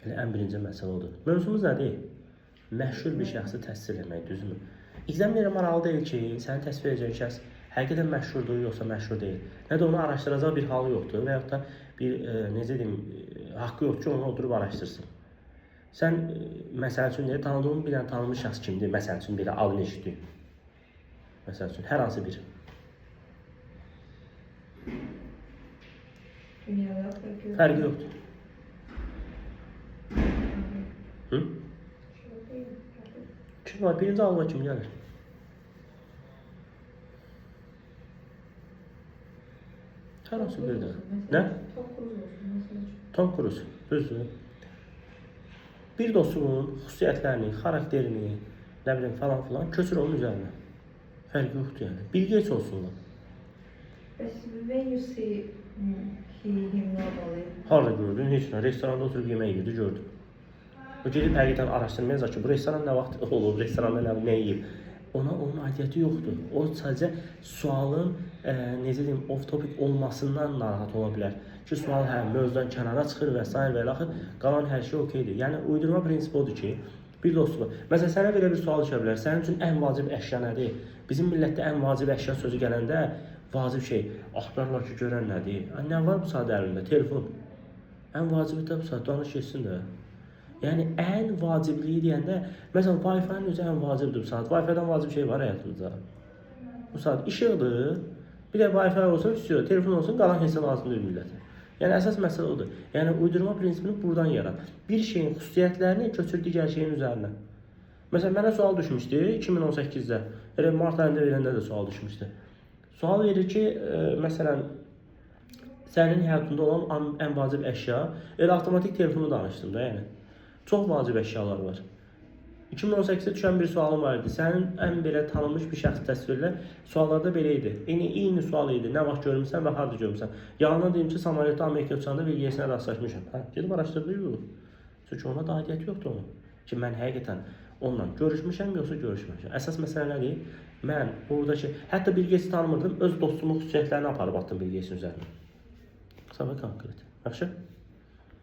Elə ən birinci məsələ odur. Mövzumuz nədir? Məşhur bir şəxsi təsvir etmək, düzmü? Ekzaminer maraqlı deyil ki, səni təsvir edəcək şəxs həqiqətən məşhurdur, yoxsa məşhur deyil. Nə də onu araşdıracaq bir halı yoxdur və yaxud da bir, necə deyim, haqqı yoxdur ki, onu oturub araşdırsın. Sən, məsəl üçün, tanıdığın bir dənə tanınmış şəxs kimdir? Məsəl üçün, belə adını eşitdik. Məsəl üçün, hər hansı biri. Dünyada Fərqi yoxdur. Hı? Kim var? Birinci ağlıma kim gəlir? Hər hansı bir də. Nə? Tom Cruise. Düzdür. Bir dostumun xüsusiyyətlərini, xarakterini, nə bilim falan filan köçür onun üzərinə. Fərqi yoxdur yəni. Bill Gates olsunlar. But when you see him normally, Harada gördün? Heç nə. Restoranda oturub yemək yedi, gördüm. O gedib həqiqətən araşdırmayacaq ki, bu restoran nə vaxt olub, restoranda nə yeyib. Onun aidiyyəti yoxdur. O sadəcə sualın, necə deyim, off-topic olmasından narahat ola bilər. Ki, sual mövzudan kənara çıxır və s. və ilaxır, qalan hər şey okeydir. Yəni, uydurma prinsipi odur ki, bir dostum, məsələn, sənə belə bir sual düşə bilər, sənin üçün ən vacib əşya nədir? Bizim millətdə ən vacib əşya sözü gələndə, vacib şey, axtarlar ki, görən nədir? Nə var bu saat əlində? Telefon. Ən vacibi də bu saat, danış geçsin də. Yəni, ən vacibliyi deyəndə, məsələn, Wi-Fi-nin özü ən vacibdir bu saat. Wi-Fi-dən vacib şey var həyatımızda. Bu saat işıqdır, bir də Wi-Fi olsun, istiyor, telefon olsun, qalan heç lazım deyil millətə. Yəni, əsas məsələ odur. Yəni, uydurma prinsipini buradan yarat. Bir şeyin xüsusiyyətlərini köçür digər şeyin üzərinə. Məsələn, mənə sual düşmüşdü 2018-də. Elə mart ayında verəndə də sual düşmüşdü. Sual verir ki, məsələn, sənin həyatında olan ən vacib əşya, elə avtomatik telefonu danışdım da, yəni. Çox vacib əşyalar var. 2018-də düşən bir sualım var idi. Sənin ən belə tanınmış bir şəxs təsvirlə suallarda belə idi. Eyni sual idi. Nə vaxt görmüsən və harada görmüsən? Yalandan deyim ki, Samolyotda Amerika uçanda Bill Gates-nə rastlaşmışam. Gedib araşdırdı, yox. Çünki ona da aidiyyəti yoxdur onun. Ki, mən həqiqətən onunla görüşmüşəm, yoxsa görüşməmişəm. Əsas məsələ nədir? Mən oradakı, hətta Bill Gates-i tanımırdım, öz dostumun xüsusiyyətlərini aparıb attım Bill Gates-in üzərinə. Qısa və konkret. Yaxşı?